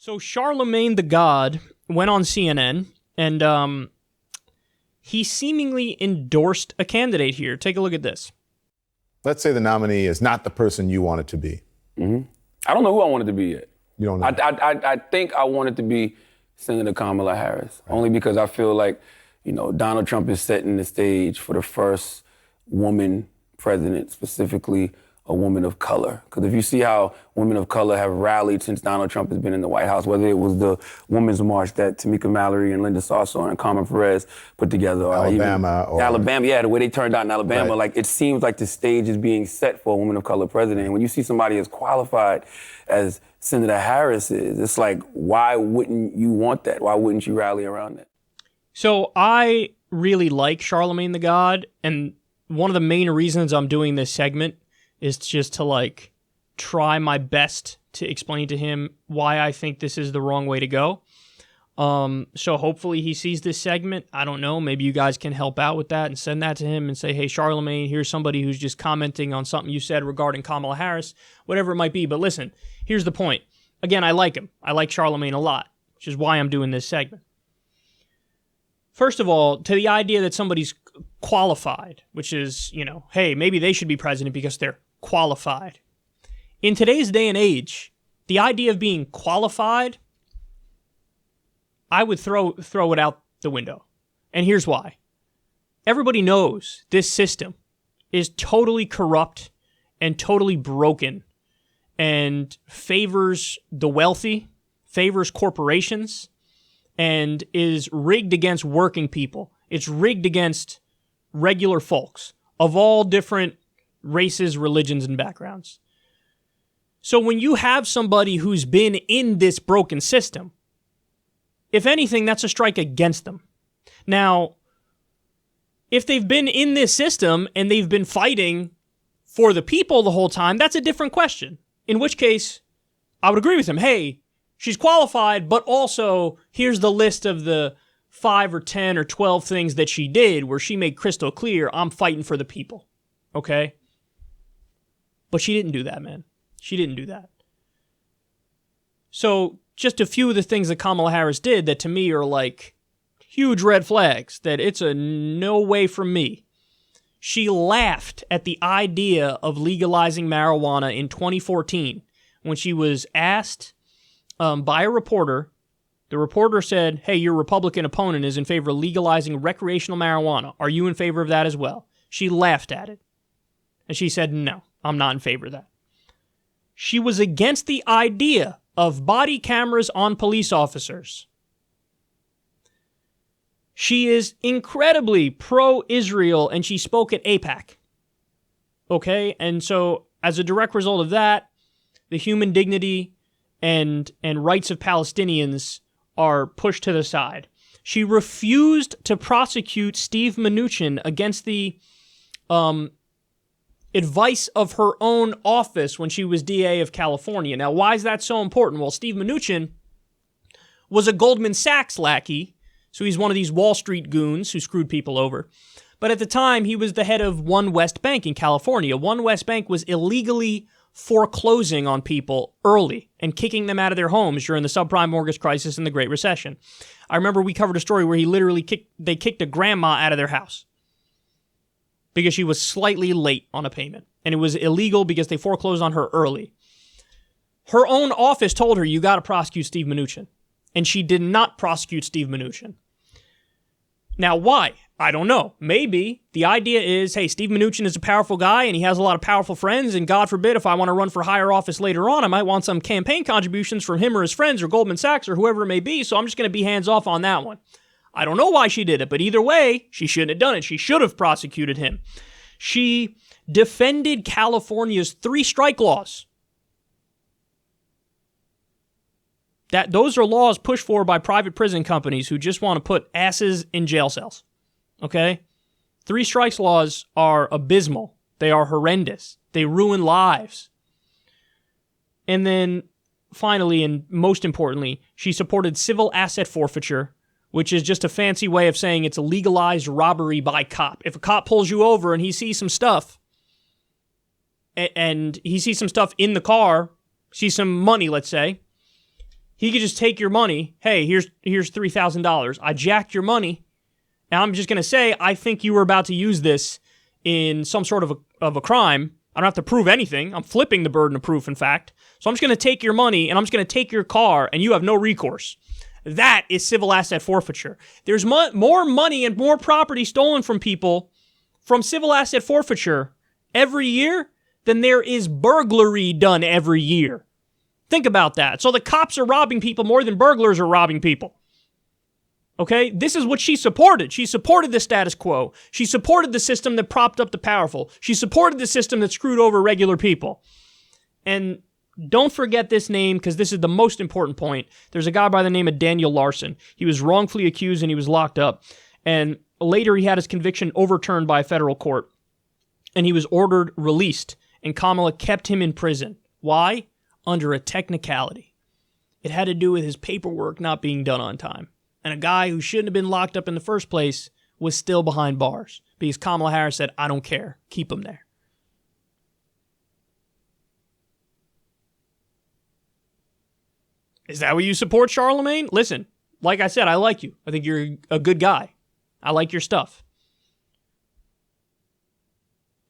So Charlamagne the God went on CNN, and he seemingly endorsed a candidate here. Take a look at this. Let's say the nominee is not the person you want it to be. Mm-hmm. I don't know who I want it to be yet. You don't know? I think I want it to be Senator Kamala Harris, only because I feel like, Donald Trump is setting the stage for the first woman president, specifically a woman of color. Because if you see how women of color have rallied since Donald Trump has been in the White House, whether it was the Women's March that Tamika Mallory and Linda Sarsour and Carmen Perez put together, or Alabama, the way they turned out in Alabama, right. It seems like the stage is being set for a woman of color president. And when you see somebody as qualified as Senator Harris is, it's like, why wouldn't you want that? Why wouldn't you rally around that? So I really like Charlamagne the God, and one of the main reasons I'm doing this segment is just to try my best to explain to him why I think this is the wrong way to go. So hopefully he sees this segment. I don't know. Maybe you guys can help out with that and send that to him and say, hey, Charlamagne, here's somebody who's just commenting on something you said regarding Kamala Harris, whatever it might be. But listen, here's the point. Again, I like him. I like Charlamagne a lot, which is why I'm doing this segment. First of all, to the idea that somebody's qualified, which is, hey, maybe they should be president because they're qualified. In today's day and age, the idea of being qualified, I would throw it out the window. And here's why. Everybody knows this system is totally corrupt and totally broken and favors the wealthy, favors corporations, and is rigged against working people. It's rigged against regular folks of all different races, religions, and backgrounds. So when you have somebody who's been in this broken system, if anything, that's a strike against them. Now, if they've been in this system and they've been fighting for the people the whole time, that's a different question. In which case, I would agree with him. Hey, she's qualified, but also here's the list of the 5 or 10 or 12 things that she did where she made crystal clear, I'm fighting for the people. Okay? But she didn't do that, man. She didn't do that. So just a few of the things that Kamala Harris did that to me are huge red flags, that it's a no way from me. She laughed at the idea of legalizing marijuana in 2014 when she was asked by a reporter. The reporter said, hey, your Republican opponent is in favor of legalizing recreational marijuana. Are you in favor of that as well? She laughed at it. And she said, no, I'm not in favor of that. She was against the idea of body cameras on police officers. She is incredibly pro-Israel, and she spoke at AIPAC. Okay? And so, as a direct result of that, the human dignity and rights of Palestinians are pushed to the side. She refused to prosecute Steve Mnuchin against the advice of her own office when she was DA of California. Now, why is that so important? Well, Steve Mnuchin was a Goldman Sachs lackey, so he's one of these Wall Street goons who screwed people over. But at the time, he was the head of One West Bank in California. One West Bank was illegally foreclosing on people early and kicking them out of their homes during the subprime mortgage crisis and the Great Recession. I remember we covered a story where they kicked a grandma out of their house because she was slightly late on a payment. And it was illegal because they foreclosed on her early. Her own office told her, you got to prosecute Steve Mnuchin. And she did not prosecute Steve Mnuchin. Now, why? I don't know. Maybe the idea is, hey, Steve Mnuchin is a powerful guy and he has a lot of powerful friends, and God forbid, if I want to run for higher office later on, I might want some campaign contributions from him or his friends or Goldman Sachs or whoever it may be, so I'm just going to be hands off on that one. I don't know why she did it, but either way, she shouldn't have done it. She should have prosecuted him. She defended California's 3 strike laws. Those are laws pushed for by private prison companies who just want to put asses in jail cells. Okay? 3 strikes laws are abysmal. They are horrendous. They ruin lives. And then, finally, and most importantly, she supported civil asset forfeiture, which is just a fancy way of saying it's a legalized robbery by cop. If a cop pulls you over and he sees some stuff, and he sees some stuff in the car, sees some money, let's say, He could just take your money. Hey, here's $3,000. I jacked your money, and I'm just going to say, I think you were about to use this in some sort of a crime. I don't have to prove anything. I'm flipping the burden of proof, in fact. So I'm just going to take your money, and I'm just going to take your car, and you have no recourse. That is civil asset forfeiture. There's more money and more property stolen from people from civil asset forfeiture every year than there is burglary done every year. Think about that. So the cops are robbing people more than burglars are robbing people. Okay? This is what she supported. She supported the status quo. She supported the system that propped up the powerful. She supported the system that screwed over regular people. And don't forget this name, because this is the most important point. There's a guy by the name of Daniel Larson. He was wrongfully accused and he was locked up. And later he had his conviction overturned by a federal court. And he was ordered released. And Kamala kept him in prison. Why? Under a technicality. It had to do with his paperwork not being done on time. And a guy who shouldn't have been locked up in the first place was still behind bars. Because Kamala Harris said, I don't care. Keep him there. Is that what you support, Charlamagne? Listen, like I said, I like you. I think you're a good guy. I like your stuff.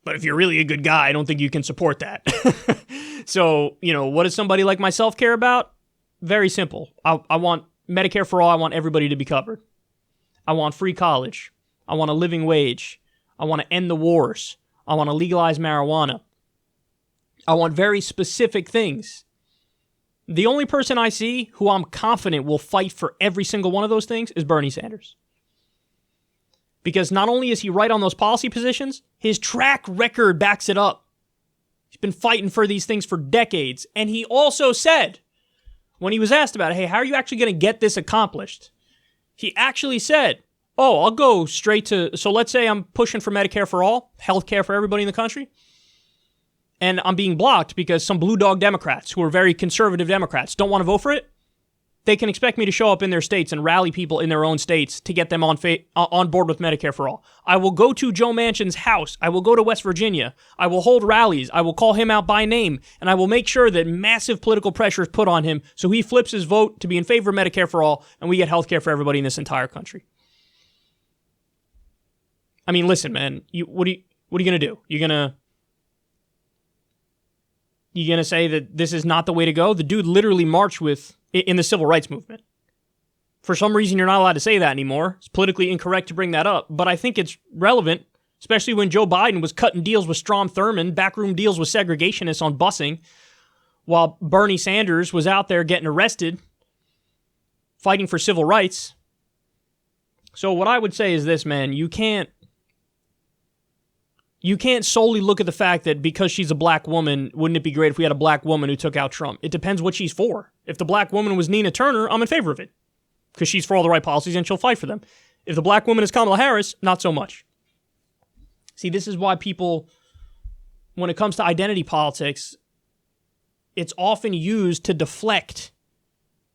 But if you're really a good guy, I don't think you can support that. So, what does somebody like myself care about? Very simple. I want Medicare for all. I want everybody to be covered. I want free college. I want a living wage. I want to end the wars. I want to legalize marijuana. I want very specific things. The only person I see who I'm confident will fight for every single one of those things is Bernie Sanders. Because not only is he right on those policy positions, his track record backs it up. He's been fighting for these things for decades. And he also said, when he was asked about it, hey, how are you actually going to get this accomplished? He actually said, I'll go straight to, so let's say I'm pushing for Medicare for all, healthcare for everybody in the country, and I'm being blocked because some blue dog Democrats, who are very conservative Democrats, don't want to vote for it. They can expect me to show up in their states and rally people in their own states to get them on board with Medicare for all. I will go to Joe Manchin's house. I will go to West Virginia. I will hold rallies. I will call him out by name. And I will make sure that massive political pressure is put on him so he flips his vote to be in favor of Medicare for all and we get healthcare for everybody in this entire country. I mean, listen, man. What are you going to do? You're going to say that this is not the way to go? The dude literally marched in the civil rights movement. For some reason, you're not allowed to say that anymore. It's politically incorrect to bring that up, but I think it's relevant, especially when Joe Biden was cutting deals with Strom Thurmond, backroom deals with segregationists on busing, while Bernie Sanders was out there getting arrested, fighting for civil rights. So what I would say is this, man, you can't solely look at the fact that because she's a black woman, wouldn't it be great if we had a black woman who took out Trump? It depends what she's for. If the black woman was Nina Turner, I'm in favor of it because she's for all the right policies and she'll fight for them. If the black woman is Kamala Harris, not so much. See, this is why people, when it comes to identity politics, it's often used to deflect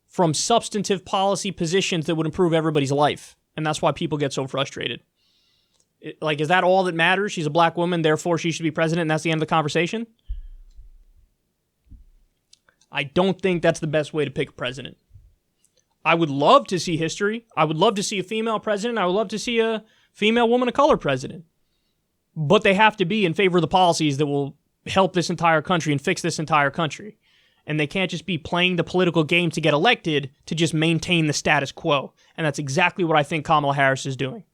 from substantive policy positions that would improve everybody's life. And that's why people get so frustrated. Is that all that matters? She's a black woman, therefore she should be president, and that's the end of the conversation? I don't think that's the best way to pick a president. I would love to see history. I would love to see a female president. I would love to see a female woman of color president. But they have to be in favor of the policies that will help this entire country and fix this entire country. And they can't just be playing the political game to get elected to just maintain the status quo. And that's exactly what I think Kamala Harris is doing.